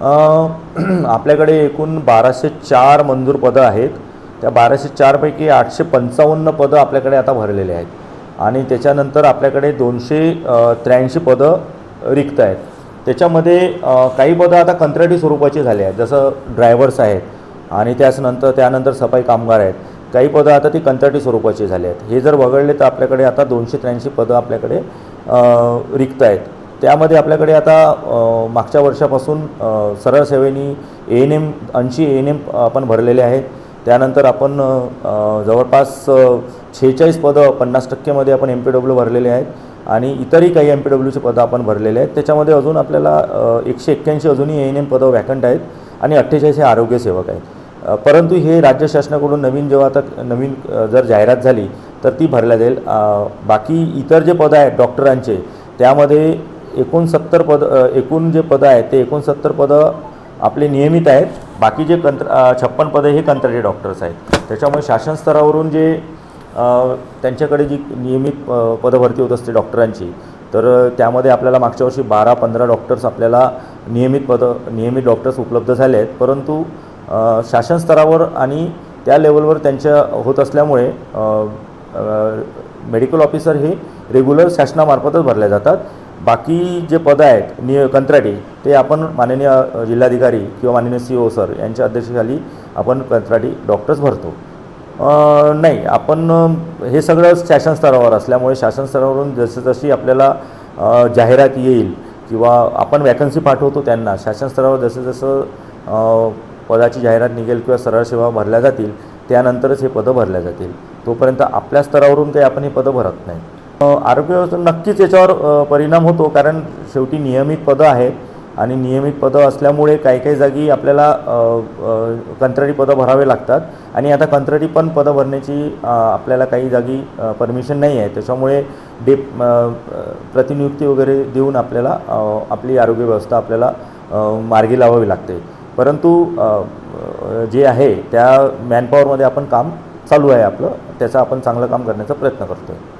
आपल्याकडे एकूण 1204 मंजूर पदं आहेत. त्या 1204 पैकी 855 पदं आपल्याकडे आता भरलेले आहेत आणि त्याच्यानंतर आपल्याकडे 283 पदं रिक्त आहेत. त्याच्यामध्ये काही पदं आता कंत्राटी स्वरूपाची झाली आहेत, जसं ड्रायव्हर्स आहेत आणि त्यानंतर सफाई कामगार आहेत. काही पदं आता ती कंत्राटी स्वरूपाची झाली आहेत. हे जर वगळले तर आपल्याकडे आता 283 पदं आपल्याकडे रिक्त आहेत. त्यामध्ये आपल्याकडे आता मागच्या वर्षापासून सरळ सेवेनी ANM 80 ANM आपण भरलेले आहेत. त्यानंतर आपण जवळपास 46 पदं 50% आपण MPW भरलेले आहेत आणि इतरही काही MPWची पदं आपण भरलेले आहेत. त्याच्यामध्ये अजून आपल्याला 181 अजूनही ANM पदं वॅकंट आहेत आणि 48 हे आरोग्यसेवक आहेत. परंतु हे राज्य शासनाकडून नवीन जर जाहिरात झाली तर ती भरल्या जाईल. बाकी इतर जे पदं आहेत डॉक्टरांचे, त्यामध्ये 69 जे पदं आहेत ते 69 पदं आपले नियमित आहेत. बाकी जे 56 पदं हे कंत्राटी डॉक्टर्स आहेत. त्याच्यामुळे शासन स्तरावरून जे त्यांच्याकडे जी नियमित पदभरती होत असते डॉक्टरांची, तर त्यामध्ये आपल्याला मागच्या वर्षी 12-15 डॉक्टर्स आपल्याला नियमित डॉक्टर्स उपलब्ध झाले आहेत. परंतु शासन स्तरावर आणि त्या लेवलवर त्यांच्या होत असल्यामुळे मेडिकल ऑफिसर हे रेग्युलर शासनामार्फतच भरले जातात. बाकी जे पदं आहेत कंत्राटी, ते आपण माननीय जिल्हाधिकारी किंवा माननीय CO सर यांच्या अध्यक्षतेखाली आपण कंत्राटी डॉक्टर्स भरतो. नाही, आपण हे सगळं शासन स्तरावर असल्यामुळे शासन स्तरावरून जशी आपल्याला जाहिरात येईल किंवा आपण वॅकन्सी पाठवतो त्यांना, शासन स्तरावर जसं पदाची जाहिरात निघेल किंवा सरळ सेवा भरल्या जातील त्यानंतरच हे पदं भरल्या जातील. तोपर्यंत आपल्या स्तरावरून काही आपण हे पदं भरत नाही. आरोग्य व्यवस्था नक्कीच याच्यावर परिणाम होतो, कारण शेवटी नियमित पदं आहेत आणि नियमित पदं असल्यामुळे काही जागी आपल्याला कंत्राटी पदं भरावे लागतात आणि आता कंत्राटी पण पदं भरण्याची आपल्याला काही जागी परमिशन नाही आहे. त्याच्यामुळे प्रतिनियुक्ती वगैरे देऊन आपल्याला आपली आरोग्य व्यवस्था आपल्याला मार्गी लावावी लागते. परंतु जे आहे त्या मॅनपॉवरमध्ये आपण काम चालू आहे आपलं, त्याचं आपण चांगलं काम करण्याचा प्रयत्न करतो आहे.